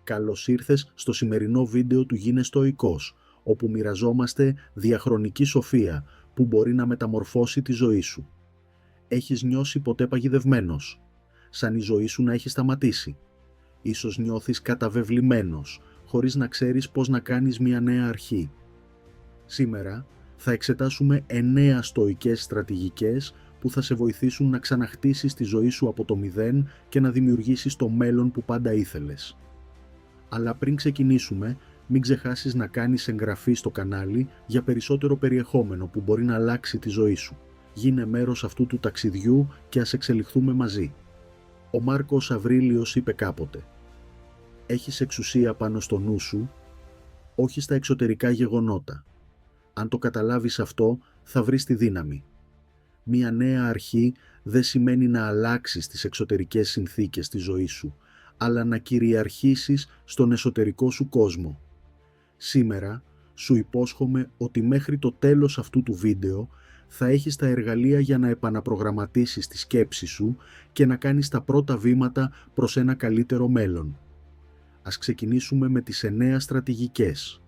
Καλώς ήρθες στο σημερινό βίντεο του Γίνε Στοικός, όπου μοιραζόμαστε διαχρονική σοφία που μπορεί να μεταμορφώσει τη ζωή σου. Έχεις νιώσει ποτέ παγιδευμένος, σαν η ζωή σου να έχει σταματήσει? Ίσως νιώθεις καταβεβλημένος, χωρίς να ξέρεις πώς να κάνεις μια νέα αρχή. Σήμερα θα εξετάσουμε 9 στοικές στρατηγικές που θα σε βοηθήσουν να ξαναχτίσεις τη ζωή σου από το μηδέν και να δημιουργήσεις το μέλλον που πάντα ήθελες. Αλλά πριν ξεκινήσουμε, μην ξεχάσεις να κάνεις εγγραφή στο κανάλι για περισσότερο περιεχόμενο που μπορεί να αλλάξει τη ζωή σου. Γίνε μέρος αυτού του ταξιδιού και ας εξελιχθούμε μαζί. Ο Μάρκος Αβρίλιος είπε κάποτε: «Έχεις εξουσία πάνω στο νου σου, όχι στα εξωτερικά γεγονότα. Αν το καταλάβεις αυτό, θα βρεις τη δύναμη. Μία νέα αρχή δεν σημαίνει να αλλάξεις τις εξωτερικές συνθήκες της ζωής σου, αλλά να κυριαρχήσεις στον εσωτερικό σου κόσμο». Σήμερα σου υπόσχομαι ότι μέχρι το τέλος αυτού του βίντεο θα έχεις τα εργαλεία για να επαναπρογραμματίσεις τη σκέψη σου και να κάνεις τα πρώτα βήματα προς ένα καλύτερο μέλλον. Ας ξεκινήσουμε με τις 9 στρατηγικές.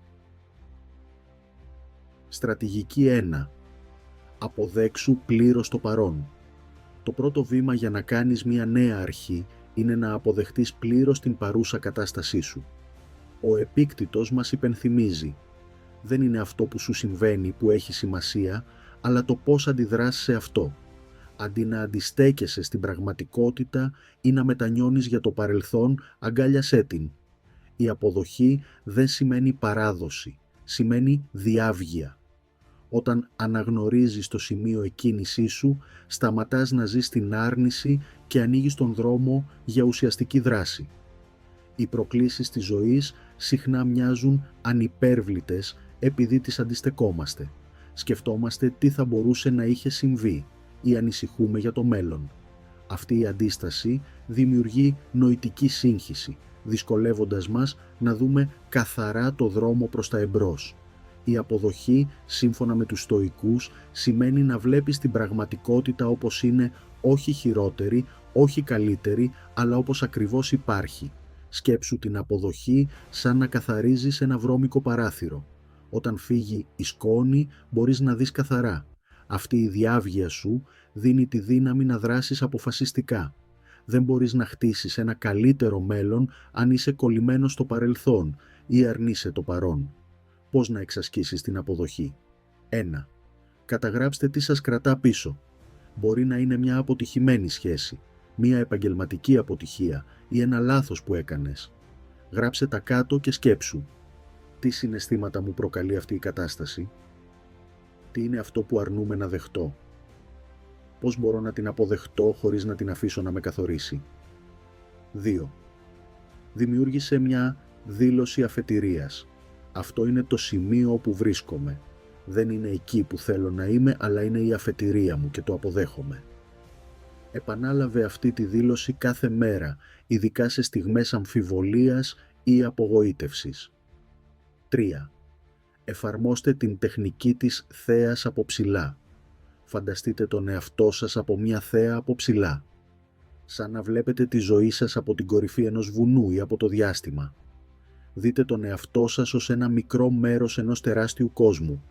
Στρατηγική 1. Αποδέξου πλήρως το παρόν. Το πρώτο βήμα για να κάνεις μια νέα αρχή είναι να αποδεχτείς πλήρως την παρούσα κατάστασή σου. Ο Επίκτητος μας υπενθυμίζει: δεν είναι αυτό που σου συμβαίνει που έχει σημασία, αλλά το πώς αντιδράς σε αυτό. Αντί να αντιστέκεσαι στην πραγματικότητα ή να μετανιώνεις για το παρελθόν, αγκάλιασέ την. Η αποδοχή δεν σημαίνει παράδοση, σημαίνει διάβγεια. Όταν αναγνωρίζεις το σημείο εκκίνησής σου, σταματάς να ζεις στην άρνηση και ανοίγεις τον δρόμο για ουσιαστική δράση. Οι προκλήσεις της ζωής συχνά μοιάζουν ανυπέρβλητες επειδή τις αντιστεκόμαστε. Σκεφτόμαστε τι θα μπορούσε να είχε συμβεί ή ανησυχούμε για το μέλλον. Αυτή η αντίσταση δημιουργεί νοητική σύγχυση, δυσκολεύοντας μας να δούμε καθαρά το δρόμο προς τα εμπρός. Η αποδοχή, σύμφωνα με τους Στοικούς, σημαίνει να βλέπεις την πραγματικότητα όπως είναι, όχι χειρότερη, όχι καλύτερη, αλλά όπως ακριβώς υπάρχει. Σκέψου την αποδοχή σαν να καθαρίζεις ένα βρώμικο παράθυρο. Όταν φύγει η σκόνη, μπορείς να δεις καθαρά. Αυτή η διάβγεια σου δίνει τη δύναμη να δράσεις αποφασιστικά. Δεν μπορείς να χτίσεις ένα καλύτερο μέλλον αν είσαι κολλημένος στο παρελθόν ή αρνείσαι το παρόν. Πώς να εξασκήσεις την αποδοχή? 1. Καταγράψτε τι σας κρατά πίσω. Μπορεί να είναι μια αποτυχημένη σχέση, μια επαγγελματική αποτυχία ή ένα λάθος που έκανες. Γράψε τα κάτω και σκέψου: τι συναισθήματα μου προκαλεί αυτή η κατάσταση? Τι είναι αυτό που αρνούμαι να δεχτώ? Πώς μπορώ να την αποδεχτώ χωρίς να την αφήσω να με καθορίσει? 2. Δημιούργησε μια δήλωση αφετηρίας. Αυτό είναι το σημείο όπου βρίσκομαι. Δεν είναι εκεί που θέλω να είμαι, αλλά είναι η αφετηρία μου και το αποδέχομαι. Επανάλαβε αυτή τη δήλωση κάθε μέρα, ειδικά σε στιγμές αμφιβολίας ή απογοήτευσης. 3. Εφαρμόστε την τεχνική της θέας από ψηλά. Φανταστείτε τον εαυτό σας από μια θέα από ψηλά. Σαν να βλέπετε τη ζωή σας από την κορυφή ενός βουνού ή από το διάστημα. Δείτε τον εαυτό σας ως ένα μικρό μέρος ενός τεράστιου κόσμου.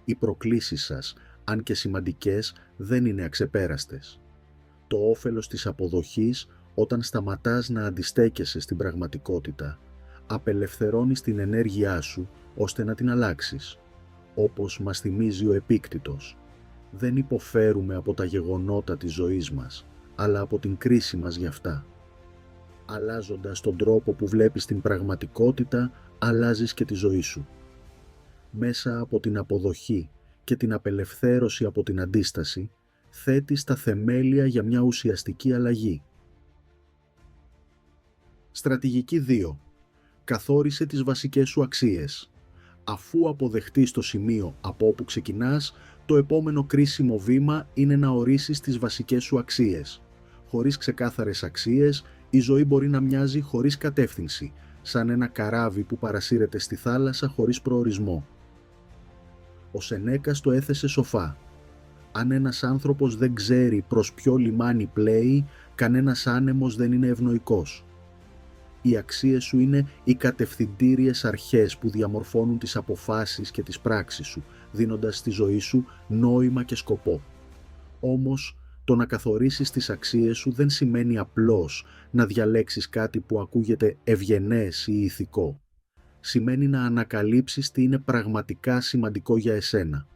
Οι προκλήσεις σας, αν και σημαντικές, δεν είναι αξεπέραστες. Το όφελος της αποδοχής, όταν σταματάς να αντιστέκεσαι στην πραγματικότητα, απελευθερώνεις την ενέργειά σου ώστε να την αλλάξεις. Όπως μας θυμίζει ο Επίκτητος, δεν υποφέρουμε από τα γεγονότα της ζωής μας, αλλά από την κρίση μας γι' αυτά. Αλλάζοντας τον τρόπο που βλέπεις την πραγματικότητα, αλλάζεις και τη ζωή σου. Μέσα από την αποδοχή και την απελευθέρωση από την αντίσταση, θέτεις τα θεμέλια για μια ουσιαστική αλλαγή. Στρατηγική 2. Καθόρισε τις βασικές σου αξίες. Αφού αποδεχτείς το σημείο από όπου ξεκινάς, το επόμενο κρίσιμο βήμα είναι να ορίσεις τις βασικές σου αξίες. Χωρίς ξεκάθαρες αξίες, η ζωή μπορεί να μοιάζει χωρίς κατεύθυνση, σαν ένα καράβι που παρασύρεται στη θάλασσα χωρίς προορισμό. Ο Σενέκας το έθεσε σοφά: αν ένας άνθρωπος δεν ξέρει προς ποιο λιμάνι πλέει, κανένας άνεμος δεν είναι ευνοϊκός. Οι αξίες σου είναι οι κατευθυντήριες αρχές που διαμορφώνουν τις αποφάσεις και τις πράξεις σου, δίνοντας στη ζωή σου νόημα και σκοπό. Όμως, το να καθορίσεις τις αξίες σου δεν σημαίνει απλώς να διαλέξεις κάτι που ακούγεται ευγενές ή ηθικό. Σημαίνει να ανακαλύψεις τι είναι πραγματικά σημαντικό για εσένα.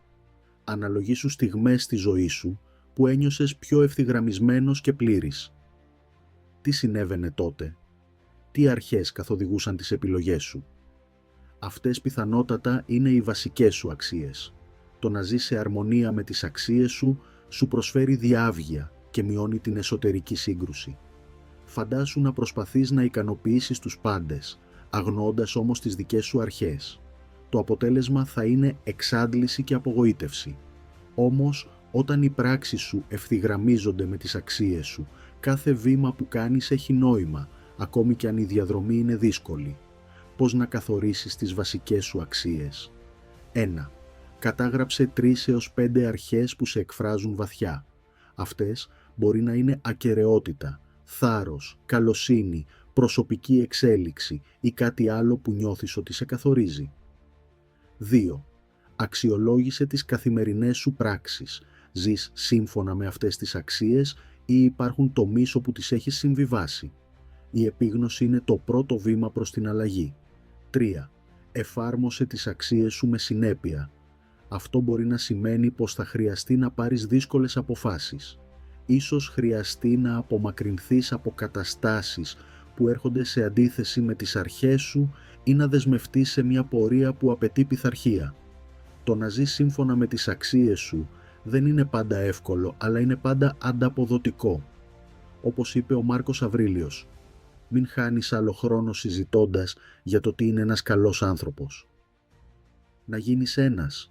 Αναλογήσου στιγμές στη ζωή σου που ένιωσες πιο ευθυγραμμισμένος και πλήρης. Τι συνέβαινε τότε? Τι αρχές καθοδηγούσαν τις επιλογές σου? Αυτές πιθανότατα είναι οι βασικές σου αξίες. Το να ζεις σε αρμονία με τις αξίες σου σου προσφέρει διάβγεια και μειώνει την εσωτερική σύγκρουση. Φαντάσου να προσπαθείς να ικανοποιήσεις τους πάντες, αγνοώντας όμως τις δικές σου αρχές. Το αποτέλεσμα θα είναι εξάντληση και απογοήτευση. Όμως, όταν οι πράξεις σου ευθυγραμμίζονται με τις αξίες σου, κάθε βήμα που κάνεις έχει νόημα, ακόμη και αν η διαδρομή είναι δύσκολη. Πώς να καθορίσεις τις βασικές σου αξίες? 1. Κατάγραψε 3 έως 5 αρχές που σε εκφράζουν βαθιά. Αυτές μπορεί να είναι ακεραιότητα, θάρρος, καλοσύνη, προσωπική εξέλιξη ή κάτι άλλο που νιώθεις ότι σε καθορίζει. 2. Αξιολόγησε τις καθημερινές σου πράξεις. Ζεις σύμφωνα με αυτές τις αξίες ή υπάρχουν τομείς όπου τις έχεις συμβιβάσει? Η επίγνωση είναι το πρώτο βήμα προς την αλλαγή. 3. Εφάρμοσε τις αξίες σου με συνέπεια. Αυτό μπορεί να σημαίνει πως θα χρειαστεί να πάρεις δύσκολες αποφάσεις. Ίσως χρειαστεί να απομακρυνθείς από καταστάσεις που έρχονται σε αντίθεση με τις αρχές σου ή να δεσμευτείς σε μια πορεία που απαιτεί πειθαρχία. Το να ζεις σύμφωνα με τις αξίες σου δεν είναι πάντα εύκολο, αλλά είναι πάντα ανταποδοτικό. Όπως είπε ο Μάρκος Αβρίλιος, μην χάνεις άλλο χρόνο συζητώντας για το τι είναι ένας καλός άνθρωπος. Να γίνεις ένας.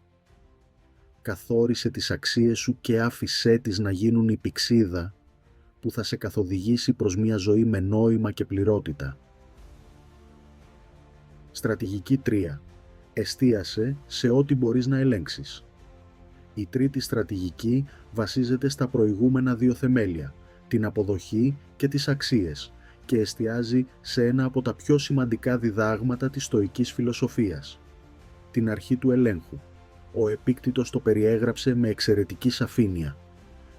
Καθόρισε τις αξίες σου και άφησέ τις να γίνουν η πηξίδα που θα σε καθοδηγήσει προς μια ζωή με νόημα και πληρότητα. Στρατηγική 3. Εστίασε σε ό,τι μπορείς να ελέγξεις. Η τρίτη στρατηγική βασίζεται στα προηγούμενα 2 θεμέλια, την αποδοχή και τις αξίες, και εστιάζει σε ένα από τα πιο σημαντικά διδάγματα της στοικής φιλοσοφίας, την αρχή του ελέγχου. Ο Επίκτητος το περιέγραψε με εξαιρετική σαφήνεια.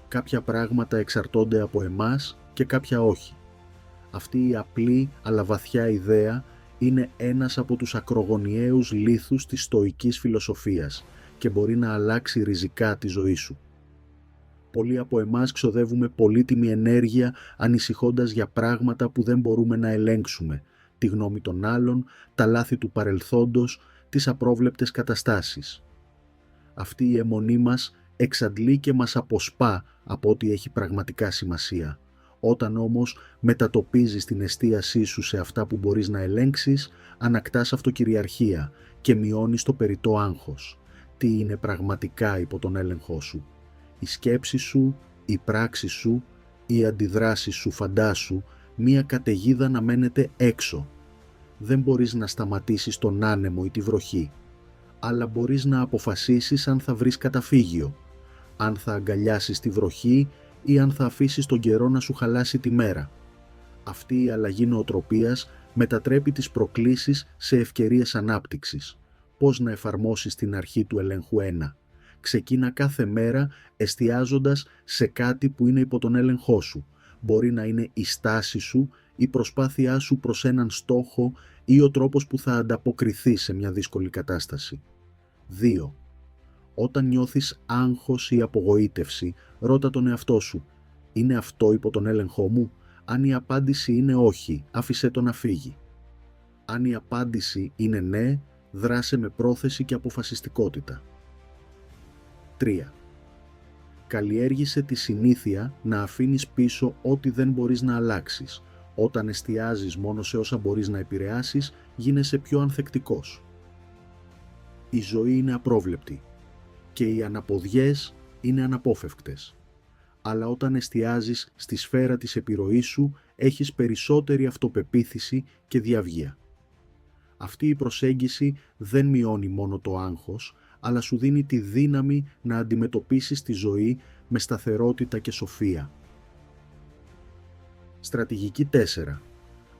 Κάποια πράγματα εξαρτώνται από εμάς και κάποια όχι. Αυτή η απλή αλλά βαθιά ιδέα είναι ένας από τους ακρογωνιαίους λίθους της στοικής φιλοσοφίας και μπορεί να αλλάξει ριζικά τη ζωή σου. Πολλοί από εμάς ξοδεύουμε πολύτιμη ενέργεια ανησυχώντας για πράγματα που δεν μπορούμε να ελέγξουμε, τη γνώμη των άλλων, τα λάθη του παρελθόντος, τις απρόβλεπτες καταστάσεις. Αυτή η αιμονή μας εξαντλεί και μας αποσπά από ό,τι έχει πραγματικά σημασία. Όταν όμως μετατοπίζεις την εστίασή σου σε αυτά που μπορείς να ελέγξεις, ανακτάς αυτοκυριαρχία και μειώνεις το περιττό άγχος. Τι είναι πραγματικά υπό τον έλεγχό σου? Η σκέψη σου, η πράξη σου, οι αντιδράσεις σου, φαντάσου, μία καταιγίδα να μένεται έξω. Δεν μπορείς να σταματήσεις τον άνεμο ή τη βροχή, αλλά μπορείς να αποφασίσεις αν θα βρεις καταφύγιο, αν θα αγκαλιάσεις τη βροχή ή αν θα αφήσεις τον καιρό να σου χαλάσει τη μέρα. Αυτή η αλλαγή νοοτροπίας μετατρέπει τις προκλήσεις σε ευκαιρίες ανάπτυξης. Πώς να εφαρμόσεις την αρχή του ελέγχου 1? Ξεκίνα κάθε μέρα εστιάζοντας σε κάτι που είναι υπό τον έλεγχό σου. Μπορεί να είναι η στάση σου, η προσπάθειά σου προς έναν στόχο ή ο τρόπος που θα ανταποκριθείς σε μια δύσκολη κατάσταση. 2. Όταν νιώθεις άγχος ή απογοήτευση, ρώτα τον εαυτό σου, είναι αυτό υπό τον έλεγχό μου? Αν η απάντηση είναι όχι, άφησέ το να φύγει. Αν η απάντηση είναι ναι, δράσε με πρόθεση και αποφασιστικότητα. 3. Καλλιέργησε τη συνήθεια να αφήνεις πίσω ό,τι δεν μπορείς να αλλάξεις. Όταν εστιάζεις μόνο σε όσα μπορείς να επηρεάσεις, γίνεσαι πιο ανθεκτικός. Η ζωή είναι απρόβλεπτη και οι αναποδιές είναι αναπόφευκτες. Αλλά όταν εστιάζεις στη σφαίρα της επιρροής σου, έχεις περισσότερη αυτοπεποίθηση και διαυγεία. Αυτή η προσέγγιση δεν μειώνει μόνο το άγχος, αλλά σου δίνει τη δύναμη να αντιμετωπίσεις τη ζωή με σταθερότητα και σοφία. Στρατηγική 4.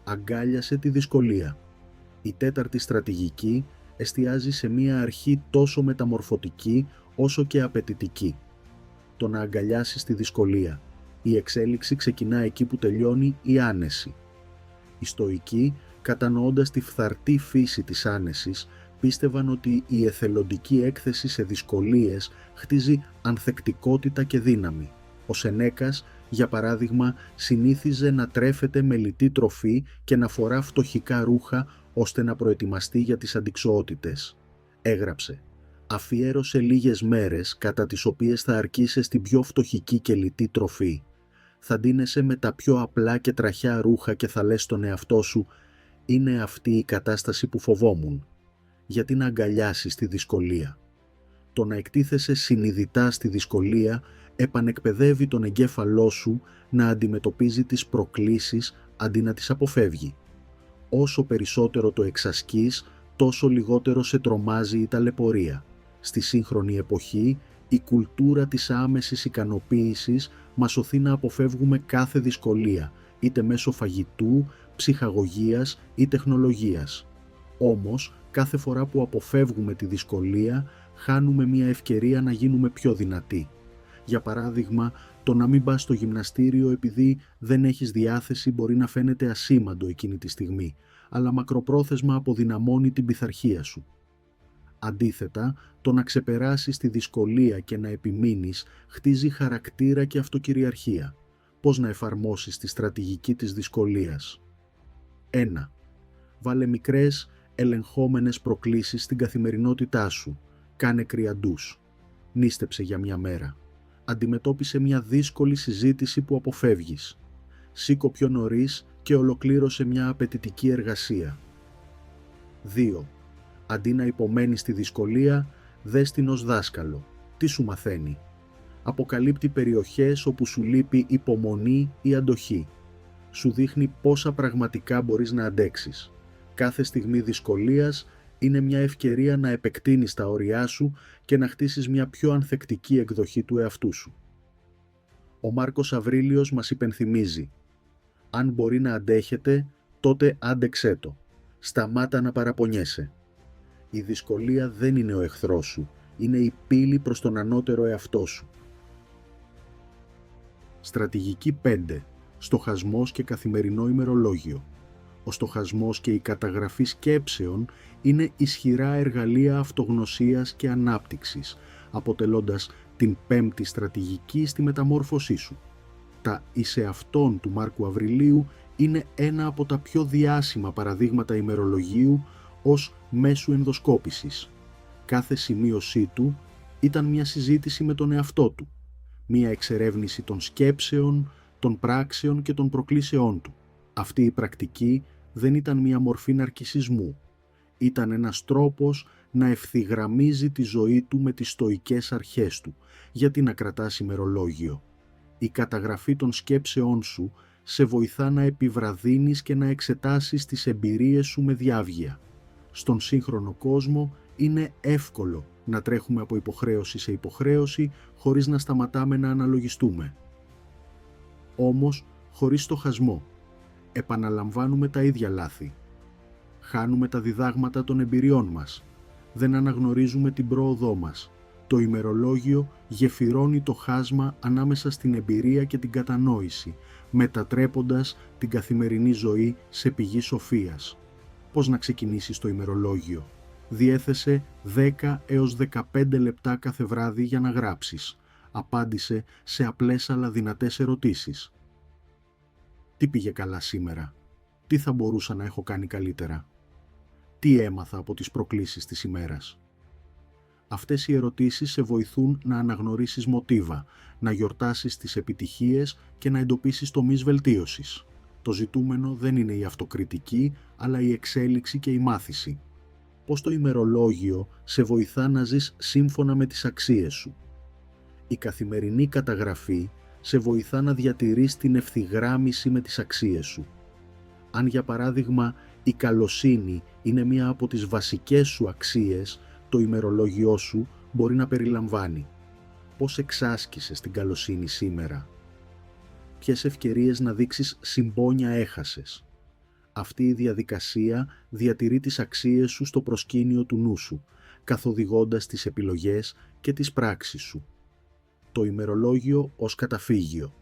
Αγκάλιασε τη δυσκολία. Η τέταρτη στρατηγική εστιάζει σε μία αρχή τόσο μεταμορφωτική όσο και απαιτητική. Το να αγκαλιάσεις τη δυσκολία. Η εξέλιξη ξεκινά εκεί που τελειώνει η άνεση. Οι Στοικοί, κατανοώντας τη φθαρτή φύση της άνεσης, πίστευαν ότι η εθελοντική έκθεση σε δυσκολίες χτίζει ανθεκτικότητα και δύναμη. Ο Σενέκας, για παράδειγμα, συνήθιζε να τρέφεται με λιτή τροφή και να φορά φτωχικά ρούχα ώστε να προετοιμαστεί για τις αντιξοότητες. Έγραψε: «Αφιέρωσε λίγες μέρες κατά τις οποίες θα αρκείσαι την πιο φτωχική και λιτή τροφή. Θα ντύνεσαι με τα πιο απλά και τραχιά ρούχα και θα λες στον εαυτό σου «Είναι αυτή η κατάσταση που φοβόμουν». Γιατί να αγκαλιάσεις τη δυσκολία. Το να εκτίθεσαι συνειδητά στη δυσκολία επανεκπαιδεύει τον εγκέφαλό σου να αντιμετωπίζει τις προκλήσεις αντί να τις αποφεύγει. Όσο περισσότερο το εξασκείς, τόσο λιγότερο σε τρομάζει η ταλαιπωρία. Στη σύγχρονη εποχή, η κουλτούρα της άμεσης ικανοποίησης μας οθεί να αποφεύγουμε κάθε δυσκολία, είτε μέσω φαγητού, ψυχαγωγίας ή τεχνολογίας. Όμως, κάθε φορά που αποφεύγουμε τη δυσκολία, χάνουμε μια ευκαιρία να γίνουμε πιο δυνατοί. Για παράδειγμα, το να μην πας στο γυμναστήριο επειδή δεν έχεις διάθεση μπορεί να φαίνεται ασήμαντο εκείνη τη στιγμή, αλλά μακροπρόθεσμα αποδυναμώνει την πειθαρχία σου. Αντίθετα, το να ξεπεράσεις τη δυσκολία και να επιμείνεις χτίζει χαρακτήρα και αυτοκυριαρχία. Πώς να εφαρμόσεις τη στρατηγική της δυσκολίας? 1. Βάλε μικρές, ελεγχόμενες προκλήσεις στην καθημερινότητά σου. Κάνε κρυαντούς. Νίστεψε για μια μέρα. Αντιμετώπισε μια δύσκολη συζήτηση που αποφεύγεις. Σήκω πιο νωρίς και ολοκλήρωσε μια απαιτητική εργασία. 2. Αντί να υπομένεις τη δυσκολία, δες την ως δάσκαλο. Τι σου μαθαίνει? Αποκαλύπτει περιοχές όπου σου λείπει υπομονή ή αντοχή. Σου δείχνει πόσα πραγματικά μπορείς να αντέξεις. Κάθε στιγμή δυσκολίας είναι μια ευκαιρία να επεκτείνεις τα όρια σου και να χτίσεις μια πιο ανθεκτική εκδοχή του εαυτού σου. Ο Μάρκος Αβρίλιος μας υπενθυμίζει: αν μπορεί να αντέχετε, τότε άντεξέ το. Σταμάτα να παραπονιέσαι. Η δυσκολία δεν είναι ο εχθρός σου, είναι η πύλη προς τον ανώτερο εαυτό σου. Στρατηγική 5. Στοχασμός και καθημερινό ημερολόγιο. Ο στοχασμός και η καταγραφή σκέψεων είναι ισχυρά εργαλεία αυτογνωσίας και ανάπτυξης, αποτελώντας την πέμπτη στρατηγική στη μεταμόρφωσή σου. Τα «Είσαι αυτόν» του Μάρκου Αβριλίου είναι ένα από τα πιο διάσημα παραδείγματα ημερολογίου ως μέσου ενδοσκόπησης. Κάθε σημείωσή του ήταν μια συζήτηση με τον εαυτό του, μια εξερεύνηση των σκέψεων, των πράξεων και των προκλήσεών του. Αυτή η πρακτική δεν ήταν μια μορφή ναρκισσισμού. Ήταν ένας τρόπος να ευθυγραμμίζει τη ζωή του με τις στοικές αρχές του. Γιατί να κρατάς ημερολόγιο? Η καταγραφή των σκέψεών σου σε βοηθά να επιβραδύνεις και να εξετάσεις τις εμπειρίες σου με διάβγεια. Στον σύγχρονο κόσμο είναι εύκολο να τρέχουμε από υποχρέωση σε υποχρέωση χωρίς να σταματάμε να αναλογιστούμε. Όμως, χωρίς στοχασμό, επαναλαμβάνουμε τα ίδια λάθη. Χάνουμε τα διδάγματα των εμπειριών μας. Δεν αναγνωρίζουμε την πρόοδό μας. Το ημερολόγιο γεφυρώνει το χάσμα ανάμεσα στην εμπειρία και την κατανόηση, μετατρέποντας την καθημερινή ζωή σε πηγή σοφίας. Πώς να ξεκινήσεις το ημερολόγιο? Διέθεσε 10 έως 15 λεπτά κάθε βράδυ για να γράψεις. Απάντησε σε απλές αλλά δυνατές ερωτήσεις. Τι πήγε καλά σήμερα? Τι θα μπορούσα να έχω κάνει καλύτερα? Τι έμαθα από τις προκλήσεις της ημέρας? Αυτές οι ερωτήσεις σε βοηθούν να αναγνωρίσεις μοτίβα, να γιορτάσεις τις επιτυχίες και να εντοπίσεις τομείς βελτίωσης. Το ζητούμενο δεν είναι η αυτοκριτική, αλλά η εξέλιξη και η μάθηση. Πώς το ημερολόγιο σε βοηθά να ζεις σύμφωνα με τις αξίες σου? Η καθημερινή καταγραφή σε βοηθά να διατηρείς την ευθυγράμμιση με τις αξίες σου. Αν για παράδειγμα η καλοσύνη είναι μία από τις βασικές σου αξίες, το ημερολόγιό σου μπορεί να περιλαμβάνει: πώς εξάσκησες την καλοσύνη σήμερα? Ποιες ευκαιρίες να δείξεις συμπόνια έχασες? Αυτή η διαδικασία διατηρεί τις αξίες σου στο προσκήνιο του νου σου, καθοδηγώντας τις επιλογές και τις πράξεις σου. Το ημερολόγιο ως καταφύγιο.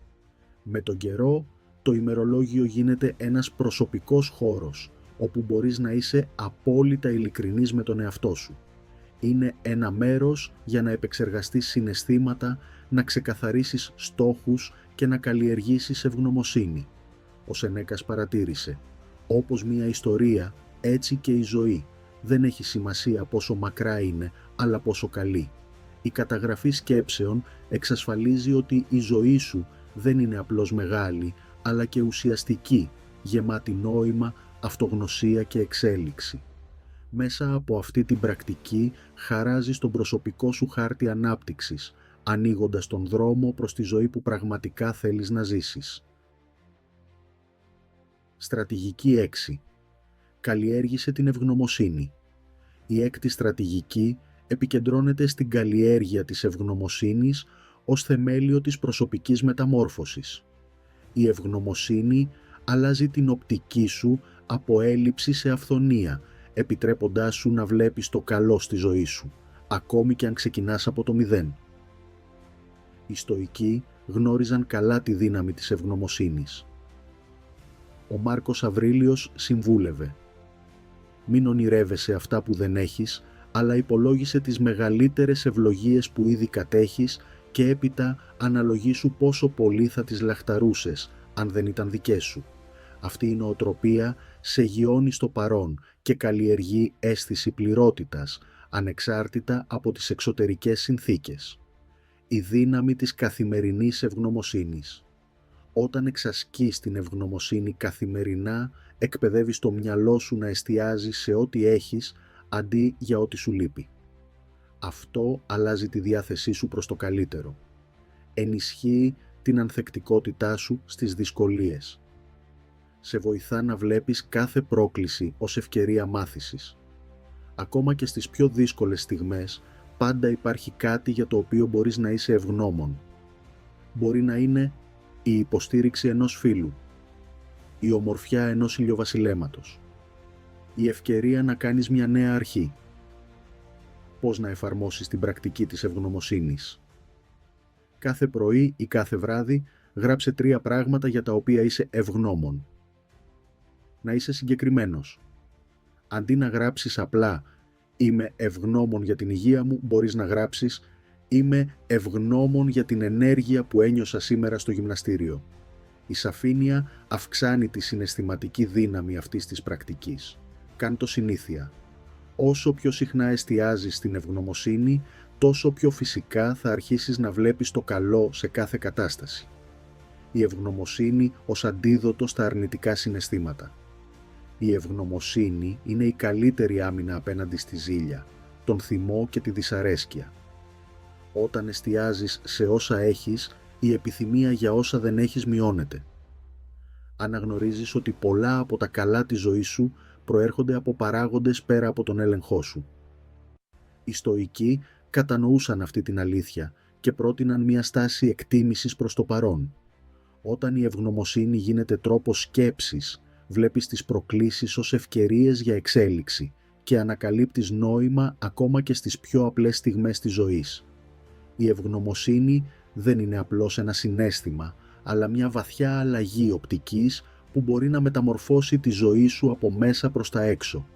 Με τον καιρό, το ημερολόγιο γίνεται ένας προσωπικός χώρος, όπου μπορείς να είσαι απόλυτα ειλικρινής με τον εαυτό σου. Είναι ένα μέρος για να επεξεργαστείς συναισθήματα, να ξεκαθαρίσεις στόχους και να καλλιεργήσεις ευγνωμοσύνη. Ο Σενέκας παρατήρησε: όπως μια ιστορία, έτσι και η ζωή. Δεν έχει σημασία πόσο μακρά είναι, αλλά πόσο καλή. Η καταγραφή σκέψεων εξασφαλίζει ότι η ζωή σου δεν είναι απλώς μεγάλη, αλλά και ουσιαστική, γεμάτη νόημα, αυτογνωσία και εξέλιξη. Μέσα από αυτή την πρακτική χαράζεις τον προσωπικό σου χάρτη ανάπτυξης, ανοίγοντας τον δρόμο προς τη ζωή που πραγματικά θέλεις να ζήσεις. Στρατηγική 6. Καλλιέργησε την ευγνωμοσύνη. Η έκτη στρατηγική επικεντρώνεται στην καλλιέργεια της ευγνωμοσύνης ως θεμέλιο της προσωπικής μεταμόρφωσης. Η ευγνωμοσύνη αλλάζει την οπτική σου από έλλειψη σε αυθονία, επιτρέποντάς σου να βλέπεις το καλό στη ζωή σου, ακόμη και αν ξεκινάς από το μηδέν. Οι Στοικοί γνώριζαν καλά τη δύναμη της ευγνωμοσύνης. Ο Μάρκος Αβρίλιος συμβούλευε: «Μην ονειρεύεσαι αυτά που δεν έχεις, αλλά υπολόγισε τις μεγαλύτερες ευλογίες που ήδη κατέχεις και έπειτα αναλογήσου πόσο πολύ θα τις λαχταρούσες αν δεν ήταν δικές σου. Αυτή η νοοτροπία σε γιώνει στο παρόν και καλλιεργεί αίσθηση πληρότητας, ανεξάρτητα από τις εξωτερικές συνθήκες». Η δύναμη της καθημερινής ευγνωμοσύνης. Όταν εξασκείς την ευγνωμοσύνη καθημερινά, εκπαιδεύεις το μυαλό σου να εστιάζει σε ό,τι έχεις αντί για ό,τι σου λείπει. Αυτό αλλάζει τη διάθεσή σου προς το καλύτερο. Ενισχύει την ανθεκτικότητά σου στις δυσκολίες. Σε βοηθά να βλέπεις κάθε πρόκληση ως ευκαιρία μάθησης. Ακόμα και στις πιο δύσκολες στιγμές, πάντα υπάρχει κάτι για το οποίο μπορείς να είσαι ευγνώμων. Μπορεί να είναι η υποστήριξη ενός φίλου, η ομορφιά ενός ηλιοβασιλέματος, η ευκαιρία να κάνεις μια νέα αρχή. Πώς να εφαρμόσεις την πρακτική της ευγνωμοσύνης? Κάθε πρωί ή κάθε βράδυ γράψε 3 πράγματα για τα οποία είσαι ευγνώμων. Να είσαι συγκεκριμένος. Αντί να γράψεις απλά «Είμαι ευγνώμων για την υγεία μου», μπορείς να γράψεις «Είμαι ευγνώμων για την ενέργεια που ένιωσα σήμερα στο γυμναστήριο». Η σαφήνεια αυξάνει τη συναισθηματική δύναμη αυτής της πρακτικής. Κάν' το συνήθεια. Όσο πιο συχνά εστιάζεις στην ευγνωμοσύνη, τόσο πιο φυσικά θα αρχίσεις να βλέπεις το καλό σε κάθε κατάσταση. Η ευγνωμοσύνη ως αντίδοτο στα αρνητικά συναισθήματα. Η ευγνωμοσύνη είναι η καλύτερη άμυνα απέναντι στη ζήλια, τον θυμό και τη δυσαρέσκεια. Όταν εστιάζεις σε όσα έχεις, η επιθυμία για όσα δεν έχεις μειώνεται. Αναγνωρίζεις ότι πολλά από τα καλά της ζωής σου προέρχονται από παράγοντες πέρα από τον έλεγχό σου. Οι Στοικοί κατανοούσαν αυτή την αλήθεια και πρότειναν μια στάση εκτίμησης προς το παρόν. Όταν η ευγνωμοσύνη γίνεται τρόπος σκέψης, βλέπεις τις προκλήσεις ως ευκαιρίες για εξέλιξη και ανακαλύπτεις νόημα ακόμα και στις πιο απλές στιγμές της ζωής. Η ευγνωμοσύνη δεν είναι απλώς ένα συναίσθημα, αλλά μια βαθιά αλλαγή οπτικής που μπορεί να μεταμορφώσει τη ζωή σου από μέσα προς τα έξω.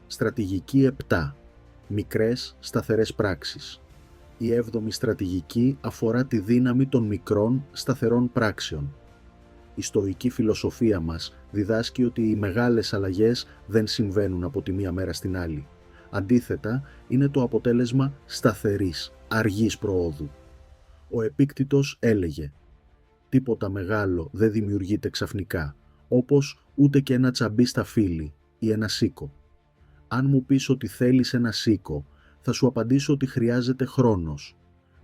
Στρατηγική 7. Μικρές σταθερές πράξεις. Η 7η στρατηγική αφορά τη δύναμη των μικρών σταθερών πράξεων. Η στοική φιλοσοφία μας διδάσκει ότι οι μεγάλες αλλαγές δεν συμβαίνουν από τη μία μέρα στην άλλη. Αντίθετα, είναι το αποτέλεσμα σταθερής, αργής προόδου. Ο Επίκτητος έλεγε «Τίποτα μεγάλο δεν δημιουργείται ξαφνικά, όπως ούτε και ένα τσαμπί στα φύλλη ή ένα σίκο. Αν μου πεις ότι θέλεις ένα σίκο, θα σου απαντήσω ότι χρειάζεται χρόνος.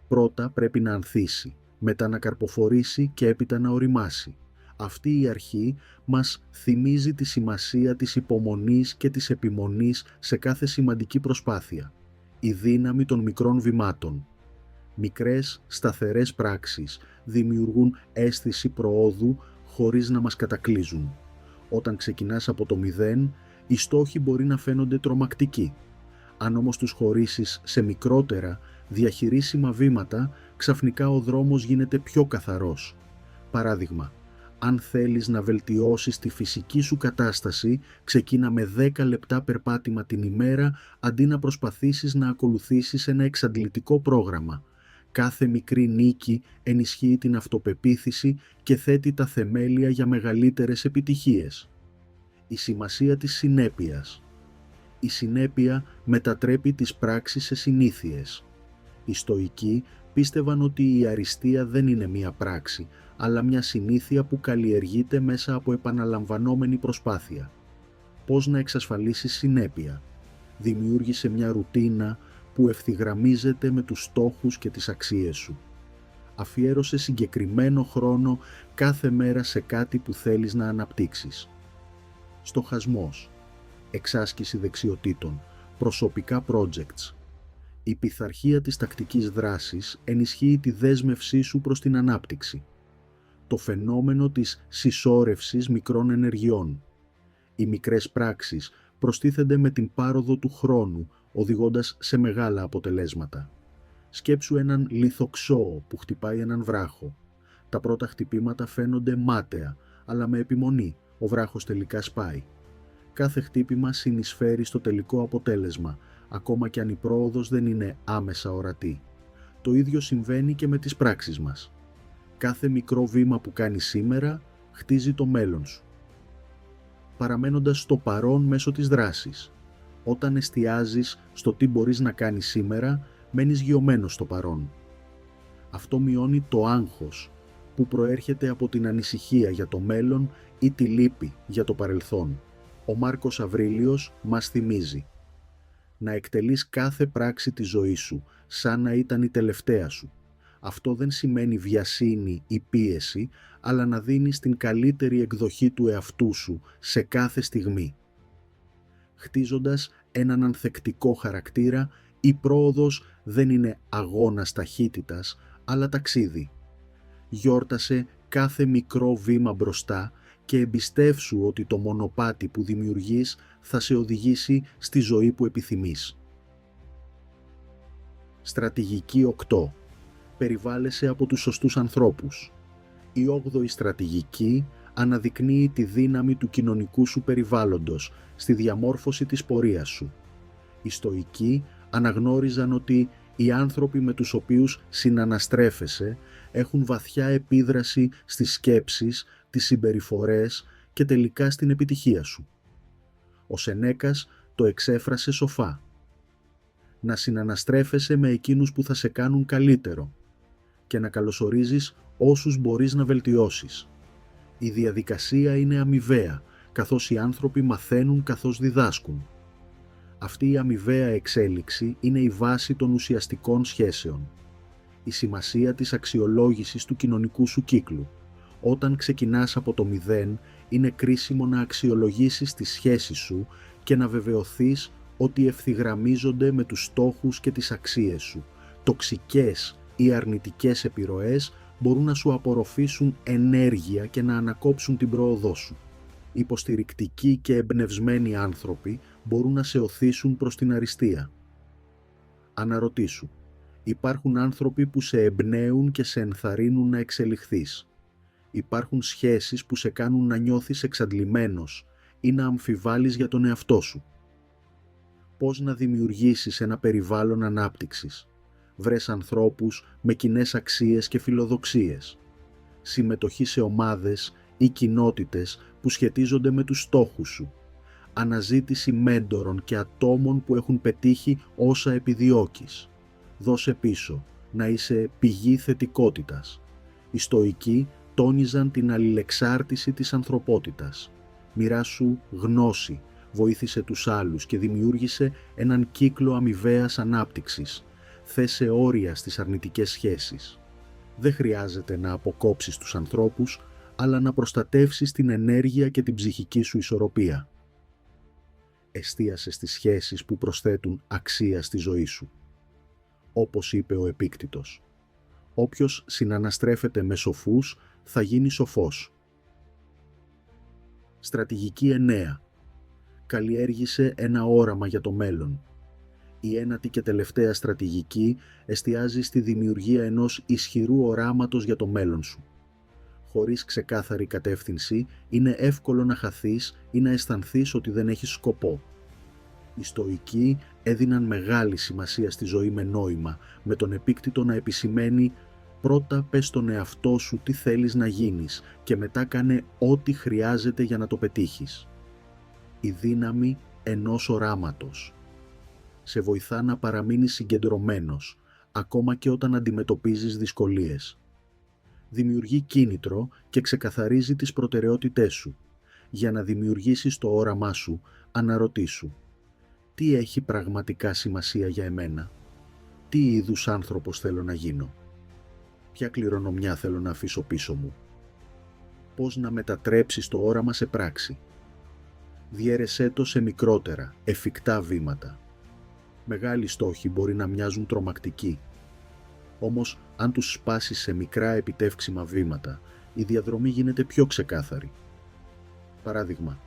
Πρώτα πρέπει να ανθίσει, μετά να καρποφορήσει και έπειτα να ωριμάσει. Αυτή η αρχή μας θυμίζει τη σημασία της υπομονής και της επιμονής σε κάθε σημαντική προσπάθεια. Η δύναμη των μικρών βημάτων. Μικρές σταθερές πράξεις δημιουργούν αίσθηση προόδου χωρίς να μας κατακλείζουν. Όταν ξεκινάς από το 0, οι στόχοι μπορεί να φαίνονται τρομακτικοί. Αν όμως τους χωρίσεις σε μικρότερα, διαχειρίσιμα βήματα, ξαφνικά ο δρόμος γίνεται πιο καθαρός. Παράδειγμα, αν θέλεις να βελτιώσεις τη φυσική σου κατάσταση, ξεκίνα με 10 λεπτά περπάτημα την ημέρα, αντί να προσπαθήσεις να ακολουθήσεις ένα εξαντλητικό πρόγραμμα. Κάθε μικρή νίκη ενισχύει την αυτοπεποίθηση και θέτει τα θεμέλια για μεγαλύτερες επιτυχίες. Η σημασία της συνέπειας. Η συνέπεια μετατρέπει τις πράξεις σε συνήθειες. Οι Στοικοί πίστευαν ότι η αριστεία δεν είναι μία πράξη, αλλά μια συνήθεια που καλλιεργείται μέσα από επαναλαμβανόμενη προσπάθεια. Πώς να εξασφαλίσεις συνέπεια? Δημιούργησε μια ρουτίνα που ευθυγραμμίζεται με τους στόχους και τις αξίες σου. Αφιέρωσε συγκεκριμένο χρόνο κάθε μέρα σε κάτι που θέλεις να αναπτύξεις. Στοχασμός. Εξάσκηση δεξιοτήτων. Προσωπικά projects. Η πειθαρχία της τακτικής δράσης ενισχύει τη δέσμευσή σου προς την ανάπτυξη. Το φαινόμενο της συσσόρευσης μικρών ενεργειών. Οι μικρές πράξεις προστίθενται με την πάροδο του χρόνου, οδηγώντας σε μεγάλα αποτελέσματα. Σκέψου έναν λιθοξώο που χτυπάει έναν βράχο. Τα πρώτα χτυπήματα φαίνονται μάταια, αλλά με επιμονή ο βράχος τελικά σπάει. Κάθε χτύπημα συνεισφέρει στο τελικό αποτέλεσμα, ακόμα κι αν η πρόοδος δεν είναι άμεσα ορατή. Το ίδιο συμβαίνει και με τις πράξεις μας. Κάθε μικρό βήμα που κάνεις σήμερα χτίζει το μέλλον σου. Παραμένοντας στο παρόν μέσω της δράσης. Όταν εστιάζεις στο τι μπορείς να κάνεις σήμερα, μένεις γειωμένος στο παρόν. Αυτό μειώνει το άγχος που προέρχεται από την ανησυχία για το μέλλον ή τη λύπη για το παρελθόν. Ο Μάρκος Αβρίλιος μας θυμίζει να εκτελείς κάθε πράξη της ζωής σου σαν να ήταν η τελευταία σου. Αυτό δεν σημαίνει βιασύνη ή πίεση, αλλά να δίνεις την καλύτερη εκδοχή του εαυτού σου σε κάθε στιγμή. Χτίζοντας έναν ανθεκτικό χαρακτήρα, η πρόοδος δεν είναι αγώνας ταχύτητας, αλλά ταξίδι. Γιόρτασε κάθε μικρό βήμα μπροστά και εμπιστεύσου ότι το μονοπάτι που δημιουργείς θα σε οδηγήσει στη ζωή που επιθυμείς. Στρατηγική 8. Περιβάλλεσαι από τους σωστούς ανθρώπους. Η 8η στρατηγική αναδεικνύει τη δύναμη του κοινωνικού σου περιβάλλοντος στη διαμόρφωση της πορείας σου. Οι Στοικοί αναγνώριζαν ότι οι άνθρωποι με τους οποίους συναναστρέφεσαι έχουν βαθιά επίδραση στις σκέψεις, τις συμπεριφορές και τελικά στην επιτυχία σου. Ο Σενέκας το εξέφρασε σοφά. Να συναναστρέφεσαι με εκείνους που θα σε κάνουν καλύτερο και να καλωσορίζεις όσους μπορείς να βελτιώσεις. Η διαδικασία είναι αμοιβαία, καθώς οι άνθρωποι μαθαίνουν καθώς διδάσκουν. Αυτή η αμοιβαία εξέλιξη είναι η βάση των ουσιαστικών σχέσεων. Η σημασία της αξιολόγησης του κοινωνικού σου κύκλου. Όταν ξεκινάς από το 0, είναι κρίσιμο να αξιολογήσεις τις σχέσεις σου και να βεβαιωθείς ότι ευθυγραμμίζονται με τους στόχους και τις αξίες σου. Τοξικές ή αρνητικές επιρροές μπορούν να σου απορροφήσουν ενέργεια και να ανακόψουν την πρόοδό σου. Υποστηρικτικοί και εμπνευσμένοι άνθρωποι μπορούν να σε οθήσουν προς την αριστεία. Αναρωτήσου, υπάρχουν άνθρωποι που σε εμπνέουν και σε ενθαρρύνουν να εξελιχθείς. Υπάρχουν σχέσεις που σε κάνουν να νιώθεις εξαντλημένος ή να αμφιβάλλεις για τον εαυτό σου. Πώς να δημιουργήσεις ένα περιβάλλον ανάπτυξης? Βρες ανθρώπους με κοινές αξίες και φιλοδοξίες. Συμμετοχή σε ομάδες ή κοινότητες που σχετίζονται με τους στόχους σου. Αναζήτηση μέντορων και ατόμων που έχουν πετύχει όσα επιδιώκεις. Δώσε πίσω, να είσαι πηγή θετικότητας. Οι Στοικοί τόνιζαν την αλληλεξάρτηση της ανθρωπότητας. Μοιράσου γνώση, βοήθησε τους άλλους και δημιούργησε έναν κύκλο αμοιβαίας ανάπτυξης. Θέσε όρια στις αρνητικές σχέσεις. Δεν χρειάζεται να αποκόψεις τους ανθρώπους, αλλά να προστατεύσεις την ενέργεια και την ψυχική σου ισορροπία. Εστίασε στις σχέσεις που προσθέτουν αξία στη ζωή σου. Όπως είπε ο Επίκτητος, όποιος συναναστρέφεται με σοφούς θα γίνει σοφός. Στρατηγική 9. Καλλιέργησε ένα όραμα για το μέλλον. Η ένατη και τελευταία στρατηγική εστιάζει στη δημιουργία ενός ισχυρού οράματος για το μέλλον σου. Χωρίς ξεκάθαρη κατεύθυνση, είναι εύκολο να χαθείς ή να αισθανθείς ότι δεν έχεις σκοπό. Οι Στοικοί έδιναν μεγάλη σημασία στη ζωή με νόημα, με τον Επίκτητο να επισημαίνει «Πρώτα πες στον εαυτό σου τι θέλεις να γίνεις και μετά κάνε ό,τι χρειάζεται για να το πετύχεις». Η δύναμη ενός οράματος σε βοηθά να παραμείνεις συγκεντρωμένος, ακόμα και όταν αντιμετωπίζεις δυσκολίες. Δημιουργεί κίνητρο και ξεκαθαρίζει τις προτεραιότητές σου. Για να δημιουργήσεις το όραμά σου, αναρωτήσου: τι έχει πραγματικά σημασία για εμένα? Τι είδους άνθρωπος θέλω να γίνω? Ποια κληρονομιά θέλω να αφήσω πίσω μου? Πώς να μετατρέψεις το όραμα σε πράξη? Διέρεσέ το σε μικρότερα, εφικτά βήματα. Μεγάλοι στόχοι μπορεί να μοιάζουν τρομακτικοί. Όμως, αν τους σπάσεις σε μικρά επιτεύξιμα βήματα, η διαδρομή γίνεται πιο ξεκάθαρη. Παράδειγμα,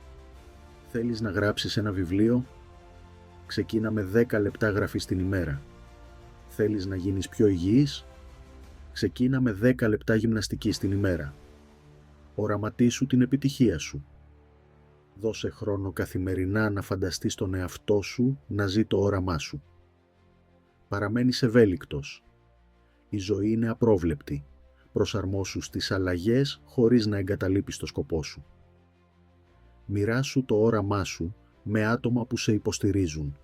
θέλεις να γράψεις ένα βιβλίο? Ξεκίνα με 10 λεπτά γραφής την ημέρα. Θέλεις να γίνεις πιο υγιής? Ξεκίνα με 10 λεπτά γυμναστικής την ημέρα. Οραματίσου την επιτυχία σου. Δώσε χρόνο καθημερινά να φανταστείς τον εαυτό σου να ζει το όραμά σου. Παραμένεις ευέλικτος. Η ζωή είναι απρόβλεπτη. Προσαρμόσου στις αλλαγές χωρίς να εγκαταλείπεις το σκοπό σου. Μοιράσου το όραμά σου με άτομα που σε υποστηρίζουν.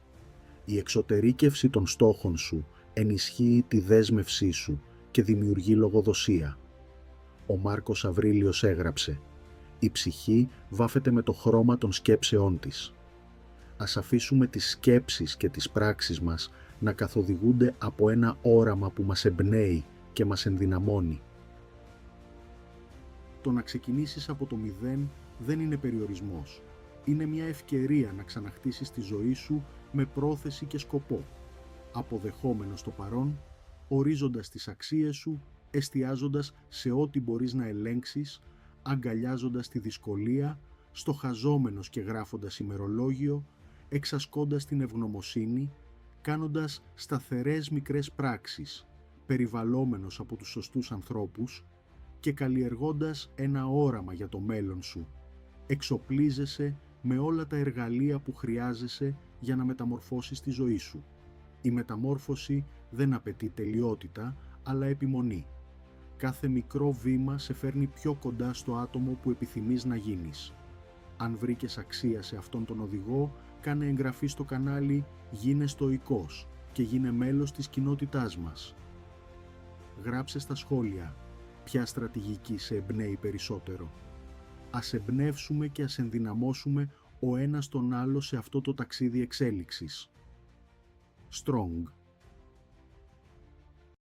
Η εξωτερήκευση των στόχων σου ενισχύει τη δέσμευσή σου και δημιουργεί λογοδοσία. Ο Μάρκος Αβρίλιος έγραψε: «Η ψυχή βάφεται με το χρώμα των σκέψεών της». Ας αφήσουμε τις σκέψεις και τις πράξεις μας να καθοδηγούνται από ένα όραμα που μας εμπνέει και μας ενδυναμώνει. Το να ξεκινήσεις από το μηδέν δεν είναι περιορισμός. Είναι μια ευκαιρία να ξαναχτίσεις τη ζωή σου με πρόθεση και σκοπό, αποδεχόμενος το παρόν, ορίζοντας τις αξίες σου, εστιάζοντας σε ό,τι μπορείς να ελέγξεις, αγκαλιάζοντας τη δυσκολία, στοχαζόμενος και γράφοντας ημερολόγιο, εξασκώντας την ευγνωμοσύνη, κάνοντας σταθερές μικρές πράξεις, περιβαλλόμενος από τους σωστούς ανθρώπους και καλλιεργώντας ένα όραμα για το μέλλον σου. Εξοπλίζεσαι με όλα τα εργαλεία που χρειάζεσαι για να μεταμορφώσεις τη ζωή σου. Η μεταμόρφωση δεν απαιτεί τελειότητα, αλλά επιμονή. Κάθε μικρό βήμα σε φέρνει πιο κοντά στο άτομο που επιθυμείς να γίνεις. Αν βρήκες αξία σε αυτόν τον οδηγό, κάνε εγγραφή στο κανάλι «Γίνε Στοικός» και γίνε μέλος της κοινότητάς μας. Γράψε στα σχόλια ποια στρατηγική σε εμπνέει περισσότερο. Ας εμπνεύσουμε και ας ενδυναμώσουμε ο ένας τον άλλο σε αυτό το ταξίδι εξέλιξης. Strong.